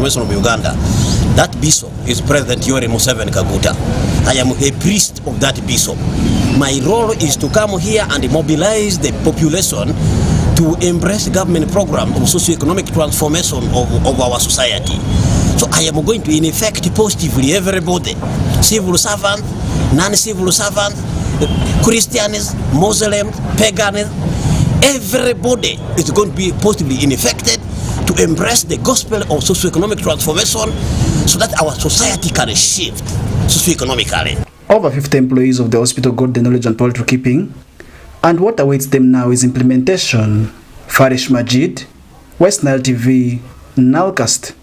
Transformation of Uganda, that bishop is President Yoweri Museveni Kaguta. I am a priest of that bishop. My role is to come here and mobilize the population to embrace the government program of socio-economic transformation of our society. So I am going to, in effect, positively everybody, civil servant, non-civil servant, Christians, Muslims, pagans, everybody is going to be positively infected to embrace the gospel of socio-economic transformation so that our society can shift socio-economically. Over 50 employees of the hospital got the knowledge on poultry keeping, and what awaits them now is implementation. Farish Majid, West Nile TV, NILE CAST.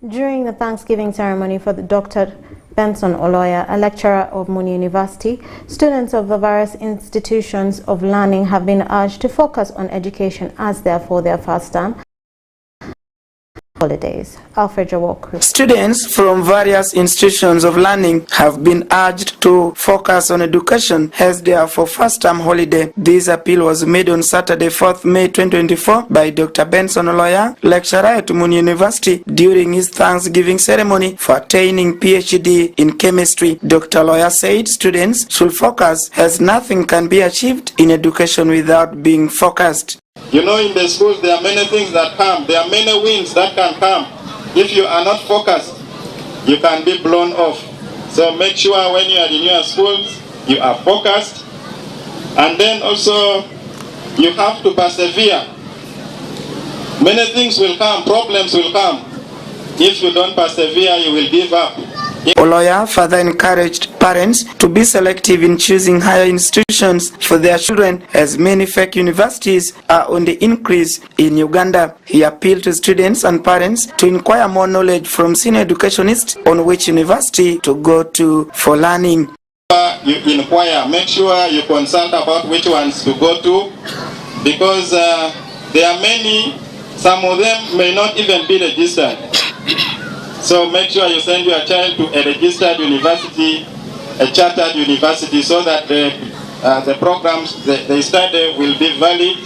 During the Thanksgiving ceremony for the Dr. Benson Oloya, a lecturer of Muni University, students of the various institutions of learning have been urged to focus on education as therefore their first term holidays. Alfred Jawok. Students from various institutions of learning have been urged to focus on education as their first-term holiday. This appeal was made on Saturday, 4th May 2024 by Dr. Benson Oloya, lecturer at Muni University, during his Thanksgiving ceremony for attaining PhD in chemistry. Dr. Oloya said students should focus as nothing can be achieved in education without being focused. You know, in the schools there are many things that come. There are many winds that can come. If you are not focused, you can be blown off. So make sure when you are in your schools, you are focused. And then also, you have to persevere. Many things will come, problems will come. If you don't persevere, you will give up. Oloya further encouraged parents to be selective in choosing higher institutions for their children, as many fake universities are on the increase in Uganda. He appealed to students and parents to inquire more knowledge from senior educationists on which university to go to for learning. You inquire, make sure you consult about which ones to go to, because there are many, some of them may not even be registered. So make sure you send your child to a registered university, a chartered university, so that the programs they study will be valid.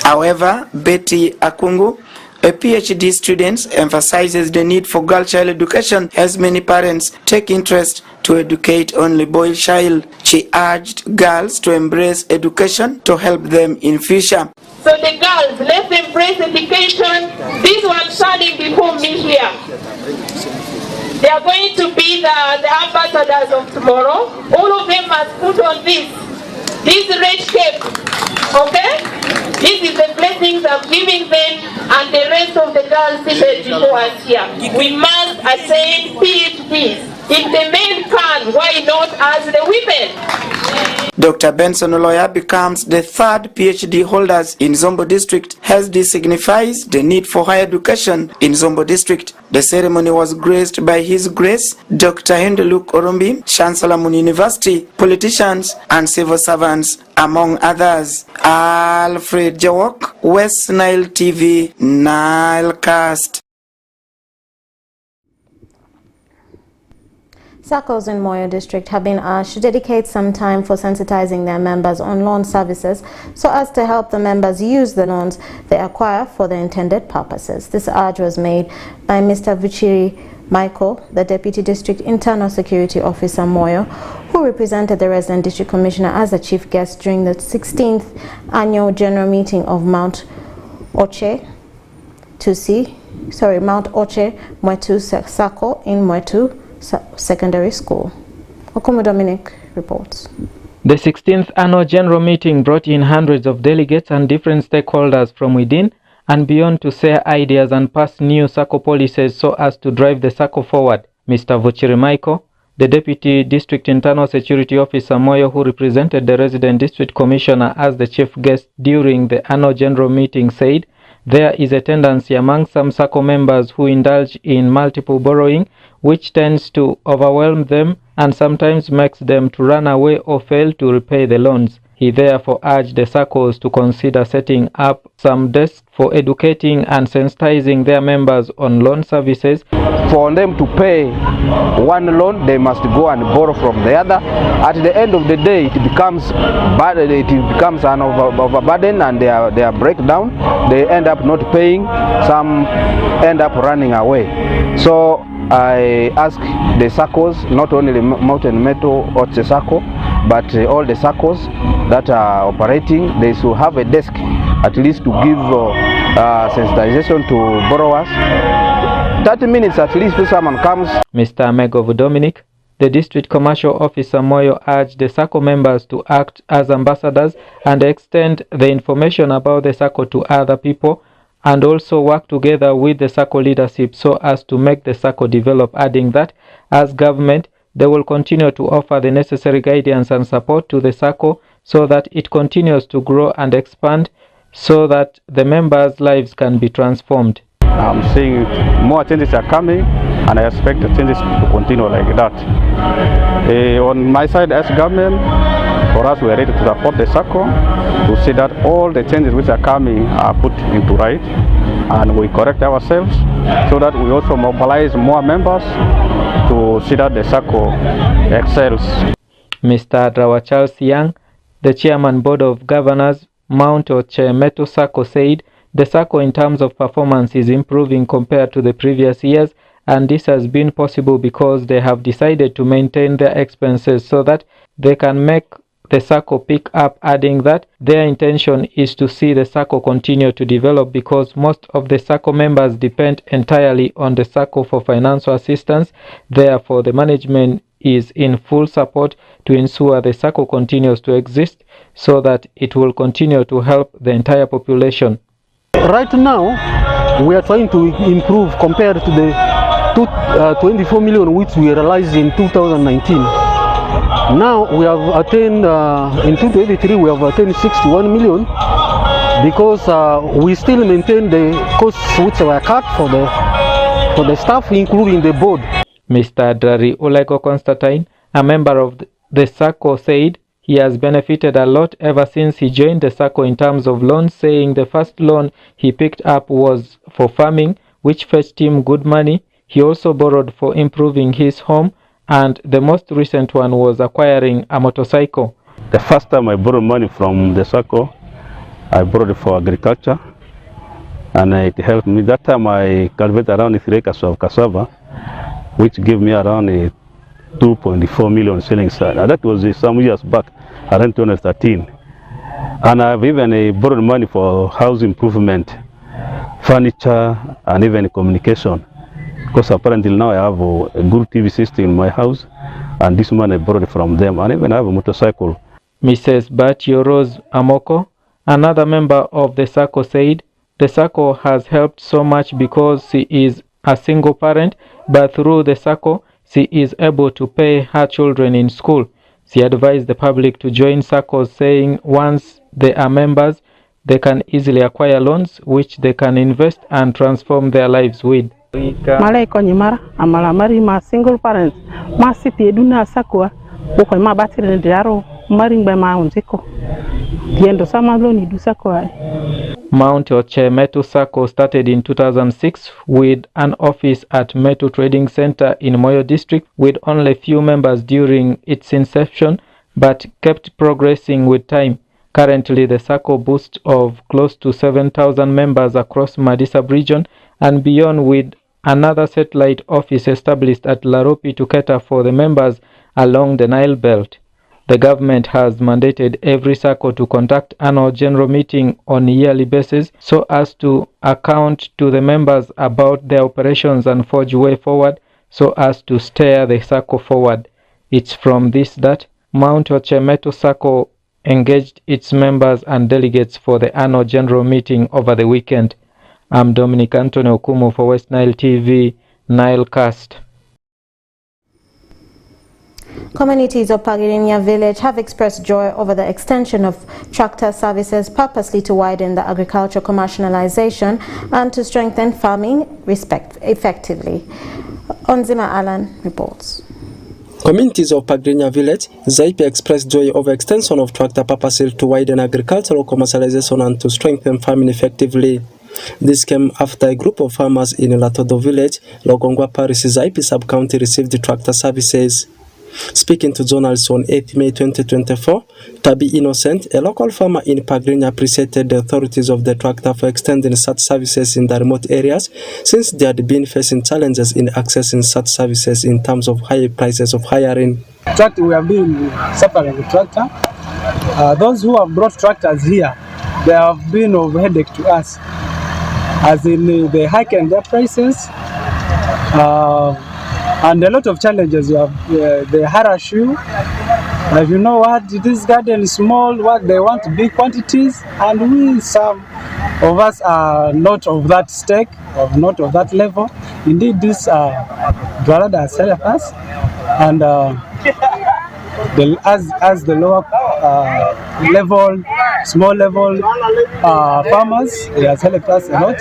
However, Betty Akungu, a PhD student, emphasizes the need for girl child education as many parents take interest to educate only boy child. She urged girls to embrace education to help them in future. So the girls, let's embrace education. This one standing before me here, they are going to be the ambassadors of tomorrow. All of them must put on this red cape, okay? This is the blessings I'm giving them and the rest of the girls seated before us here. We must attain PhDs. If the men can, why not as the women? Dr. Benson Oloya becomes the third PhD holders in Zombo district, as this signifies the need for higher education in Zombo district. The ceremony was graced by His Grace Dr. Hendeluk Orombi, Chancellor Muni University, politicians and civil servants, among others. Alfred Jawok, West Nile TV, NILE CAST. SACCOs in Moyo district have been asked to dedicate some time for sensitizing their members on loan services so as to help the members use the loans they acquire for the intended purposes. This urge was made by Mr. Vuchiri Michael, the Deputy District Internal Security Officer Moyo, who represented the Resident District Commissioner as a chief guest during the 16th Annual General Meeting of Mount Oche Mwetu SACCO in Mwetu Secondary School. Okumu Dominic reports. The 16th Annual General Meeting brought in hundreds of delegates and different stakeholders from within and beyond to share ideas and pass new SACCO policies so as to drive the SACCO forward. Mr. Vuchiri Michael, the Deputy District Internal Security Officer Moyo, who represented the Resident District Commissioner as the chief guest during the Annual General Meeting, said there is a tendency among some SACCO members who indulge in multiple borrowing, which tends to overwhelm them and sometimes makes them to run away or fail to repay the loans. He therefore urged the SACCOs to consider setting up some desks for educating and sensitizing their members on loan services. For them to pay one loan, they must go and borrow from the other. At the end of the day, it becomes an overburden, and they are breakdown. They end up not paying. Some end up running away. So I ask the SACCOs, not only the Mountain Metal or the SACCO, but all the SACCOs that are operating, they should have a desk at least to give sensitization to borrowers. 30 minutes at least if someone comes. Mr. Megov Dominic, the District Commercial Officer Moyo, urged the SACCO members to act as ambassadors and extend the information about the SACCO to other people, and also work together with the SACCO leadership so as to make the SACCO develop, adding that as government, they will continue to offer the necessary guidance and support to the SACCO so that it continues to grow and expand so that the members' lives can be transformed. I'm seeing more changes are coming, and I expect the changes to continue like that. On my side as government, for us, we are ready to support the SACCO to see that all the changes which are coming are put into right, and we correct ourselves so that we also mobilize more members to see that the SACCO excels. Mr. Adrawa Charles Young, the Chairman Board of Governors, Mount Oche Metal SACCO, said the SACCO in terms of performance is improving compared to the previous years, and this has been possible because they have decided to maintain their expenses so that they can make the SACCO pick up, adding that their intention is to see the SACCO continue to develop because most of the SACCO members depend entirely on the SACCO for financial assistance. Therefore, the management is in full support to ensure the SACCO continues to exist so that it will continue to help the entire population. Right now, we are trying to improve compared to the 24 million which we realized in 2019. Now we have attained, in 2023, we have attained 61 million because we still maintain the costs which were cut for the staff, including the board. Mr. Drari Olego Constantine, a member of the SACCO, said he has benefited a lot ever since he joined the SACCO in terms of loans, saying the first loan he picked up was for farming, which fetched him good money. He also borrowed for improving his home, and the most recent one was acquiring a motorcycle. The first time I borrowed money from the SACCO, I borrowed it for agriculture, and it helped me. That time I cultivated around 3 acres of cassava, which gave me around 2.4 million shillings. That was some years back, around 2013. And I've even borrowed money for house improvement, furniture, and even communication. Because apparently now I have a good TV system in my house, and this money I borrowed from them, and even I have a motorcycle. Mrs. Batio Rose Amoko, another member of the SACCO, said the SACCO has helped so much because she is a single parent, but through the SACCO, she is able to pay her children in school. She advised the public to join SACCOs, saying once they are members, they can easily acquire loans which they can invest and transform their lives with. Malay konyimara amala mari ma single parents ma city eduna SACCO ko ma batire diaro mari ngbe ma unziko yendo sama loni du SACCO. Mount Oche Metal SACCO started in 2006 with an office at Metal Trading Center in Moyo District with only few members during its inception, but kept progressing with time. Currently, the SACCO boasts of close to 7,000 members across Madisab region and beyond, with another satellite office established at Laropi to cater for the members along the Nile belt. The government has mandated every SACCO to conduct annual general meeting on a yearly basis so as to account to the members about their operations and forge way forward so as to steer the SACCO forward. It's from this that Mount Oche Metal SACCO engaged its members and delegates for the annual general meeting over the weekend. I'm Dominic Anthony Okumu for West Nile TV, NILE CAST. Communities of Pagirinya village have expressed joy over the extension of tractor services purposely to widen the agricultural commercialization and to strengthen farming effectively. Onzima Alan reports. Communities of Pagrinya village, Zaipi expressed joy over extension of tractor purpose to widen agricultural commercialization and to strengthen farming effectively. This came after a group of farmers in Latodo village, Logongwa Parish, Zaipi sub-county received the tractor services. Speaking to journalists on 8 May 2024, Tabi Innocent, a local farmer in Pagrinya, appreciated the authorities of the tractor for extending such services in the remote areas since they had been facing challenges in accessing such services in terms of high prices of hiring. Tractor, we have been suffering with tractor. Those who have brought tractors here, they have been of headache to us, as in they hiking their prices. And a lot of challenges you have, they harass you. If you know what, this garden is small, what they want big quantities, and we, some of us are not of that stake, or not of that level. Indeed, this Dwalada has helped us, and as the lower level, small level farmers, it has helped us a lot.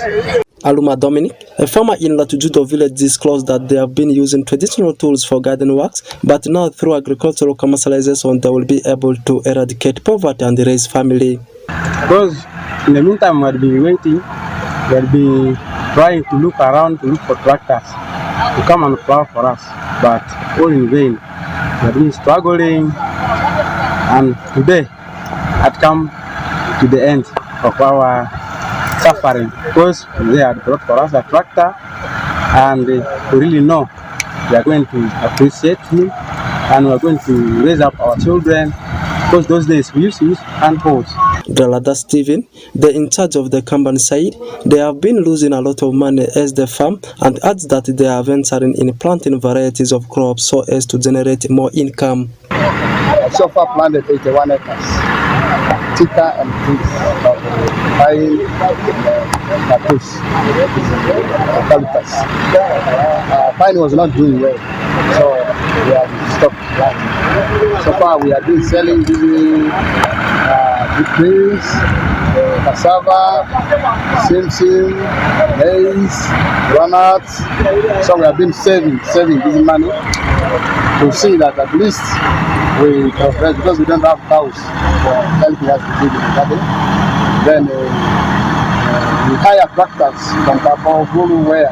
Aluma Dominic, a farmer in Latujudo village, disclosed that they have been using traditional tools for garden works, but now through agricultural commercialization they will be able to eradicate poverty and raise family. Because in the meantime we'll be waiting, we'll be trying to look around to look for tractors to come and plow for us, but all in vain. We've been struggling, and today had come to the end of our suffering, because they had brought for us a tractor, and we really know we are going to appreciate him, and we are going to raise up our children, because those days we used to use hand hoes. Dalada Stephen, the in charge of the Kamban side, they have been losing a lot of money as they farm, and adds that they are venturing in planting varieties of crops so as to generate more income. So far planted 81 acres, chica and trees, pine, cactus, eucalyptus. Pine was not doing well, so we have stopped planting. So far we have been selling beans, cassava, simsim, maize, walnuts. So we have been saving this money to see that at least we progress, because we don't have cows for helping us to feed the garden. Then we hire tractors from Kapau, where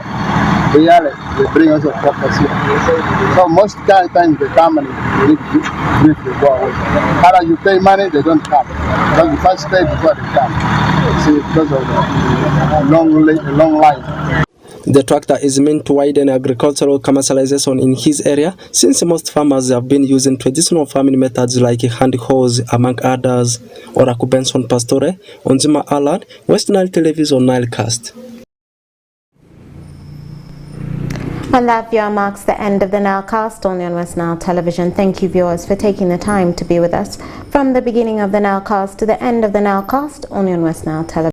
they bring us tractors here. So most times they come and they need to briefly go away. Either you pay money, they don't come, because you first pay before they come. See, because of the long line. The tractor is meant to widen agricultural commercialization in his area, since most farmers have been using traditional farming methods like hand hoes, among others. Oraku Benson Pastore, Onzima Alad, West Nile Television, Nile Cast. And that, viewer, marks the end of the NILE Cast only on West Nile Television. Thank you, viewers, for taking the time to be with us from the beginning of the NILE Cast to the end of the NILE Cast only on West Nile Television.